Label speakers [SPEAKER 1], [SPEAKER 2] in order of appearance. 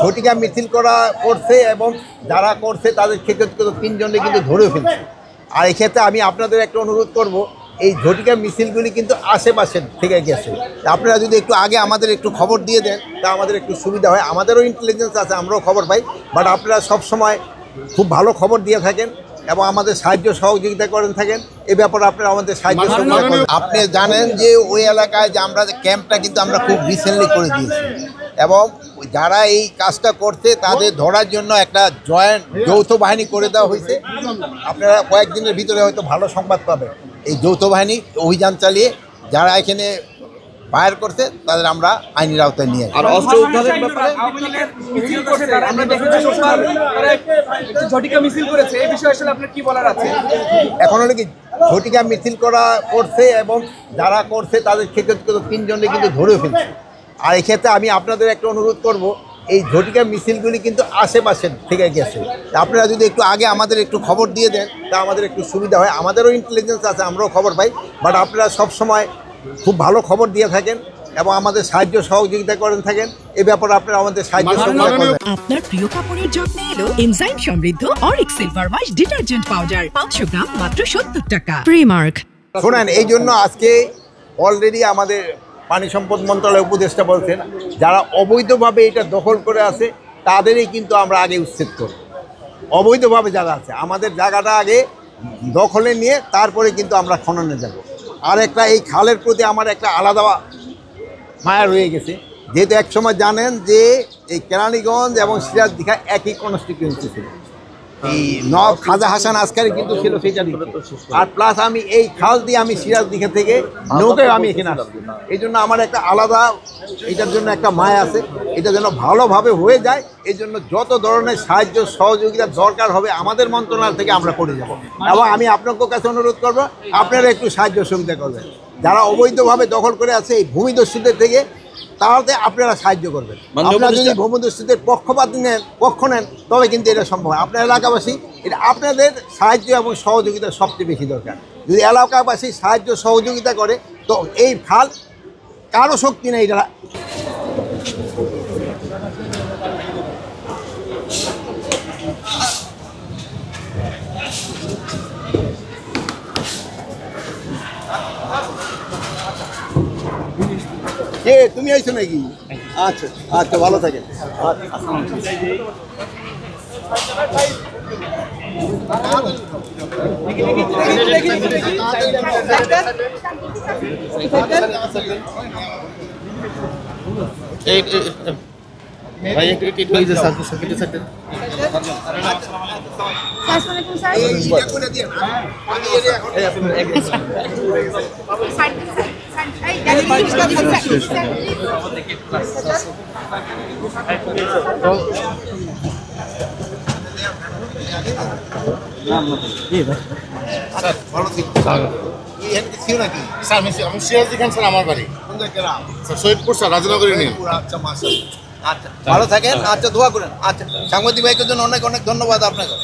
[SPEAKER 1] ঝটিকা মিছিল করছে এবং যারা করছে তাদের ক্ষেত্রে 3 জনকে কিন্তু ধরে ফেলছে। আর এক্ষেত্রে আমি আপনাদের একটা অনুরোধ করব, এই ঝটিকা মিছিলগুলি কিন্তু আশেপাশে থেকে গেছে। আপনারা যদি একটু আগে আমাদের একটু খবর দিয়ে দেন তা আমাদের একটু সুবিধা হয়। আমাদেরও ইন্টেলিজেন্স আছে, আমরাও খবর পাই, বাট আপনারা সবসময় খুব ভালো খবর দিয়ে থাকেন এবং আমাদের সাহায্য সহযোগিতা করেন থাকেন। এই ব্যাপারে আপনারা আমাদের সাহায্য সহযোগিতা করেন। আপনি জানেন যে ওই এলাকায় যে আমরা ক্যাম্পটা কিন্তু আমরা খুব রিসেন্টলি করে দিয়েছি এবং যারা এই কাজটা করছে তাদের ধরার জন্য একটা যৌথ বাহিনী করে দেওয়া হয়েছে। আপনারা কয়েকদিনের ভিতরে হয়তো ভালো সংবাদ পাবেন। এই যৌথ বাহিনী অভিযান চালিয়ে যারা এখানে ফায়ার করছে তাদের আমরা আইনের আওতায় নিয়ে
[SPEAKER 2] আর অস্ত্র উদ্ধারের ব্যাপারে মিছিল করছে তারা, আমরা দেখেছি সোমবার তারা একটি ঝটিকা মিছিল করেছে। এই বিষয়ে আসলে আপনার কি বলার আছে?
[SPEAKER 1] এখন হলো কি, ঝটিকা মিছিল করছে এবং যারা করছে তাদের ক্ষেত্রে 3 জনকে কিন্তু ধরে ফেলছে। আর এক্ষেত্রে আমি আপনাদের একটা অনুরোধ করব, এই ঝটিকা মিছিলগুলি কিন্তু আশেপাশে থেকে গেছে। আপনারা যদি একটু আগে আমাদের একটু খবর দিয়ে দেন তা আমাদের একটু সুবিধা হয়। আমাদেরও ইন্টেলিজেন্স আছে, আমরাও খবর পাই, বাট আপনারা সবসময় খুব ভালো খবর দিয়ে থাকেন এবং আমাদের সাহায্য সহযোগিতা করেন থাকেন। এই ব্যাপারে আপনারা আমাদের সাহায্য সহযোগিতা করবেন।
[SPEAKER 3] আপনার প্রিয় কাপড়ের যত্নে এলো এনজাইম সমৃদ্ধ Arik silver wash detergent powder 500 গ্রাম মাত্র 70 টাকা। প্রিমার্ক।
[SPEAKER 1] শোনেন, এই জন্য আজকে অলরেডি আমাদের পানি সম্পদ মন্ত্রণালয়ের উপদেষ্টা বলছেন যারা অবৈধভাবে এটা দখল করে আছে তাদেরই কিন্তু আমরা আগে উচ্ছেদ করব। অবৈধভাবে যারা আছে আমাদের জায়গাটা আগে দখলে নিয়ে তারপরে কিন্তু আমরা খননে যাব। আর একটা এই খালের প্রতি আমার একটা আলাদা মায়া রয়ে গেছে, যেহেতু একসময় জানেন যে এই কেরানীগঞ্জ এবং সিরাজদিঘা একই কনস্টিটিউয়েন্সি ছিল। এই নবাব খাজা হাসান আসকারি কিন্তু ছিল সেটা দিকে। আর প্লাস আমি এই খাল দিয়ে আমি সিরাজদিঘা থেকে নৌকায় আমি এখানে আসছি। এই জন্য আমার একটা আলাদা এটার জন্য একটা মায়া আছে। এটা যেন ভালোভাবে হয়ে যায়, এই জন্য যত ধরনের সাহায্য সহযোগিতা দরকার হবে আমাদের মন্ত্রণালয় থেকে আমরা করে যাব। এবং আমি আপনাদের কাছে অনুরোধ করব, আপনারা একটু সাহায্য সহযোগিতা করবেন। যারা অবৈধভাবে দখল করে আছে এই ভূমিদস্যুদের থেকে, তাহলে আপনারা সাহায্য করবেন। আপনারা যদি ভূমিদস্যুদের পক্ষ নেন তবে কিন্তু এটা সম্ভব। আপনার এলাকাবাসী, এটা আপনাদের সাহায্য এবং সহযোগিতা সবচেয়ে বেশি দরকার। যদি এলাকাবাসী সাহায্য সহযোগিতা করে তো এই খাল কারো শক্তি নেই। এটা কে তুমি আইছো নাকি? আচ্ছা আচ্ছা, ভালো থাকেন।
[SPEAKER 4] ভাই একটু
[SPEAKER 5] আমি সিরাজদি খান স্যার, আমার বাড়ি sir Saidpur sir, Rajnagar union.
[SPEAKER 1] আচ্ছা মাশাআল্লাহ, আচ্ছা ভালো থাকেন। আচ্ছা দোয়া করেন। আচ্ছা সাংবাদিক ভাইকে জন্য অনেক অনেক ধন্যবাদ আপনাকে।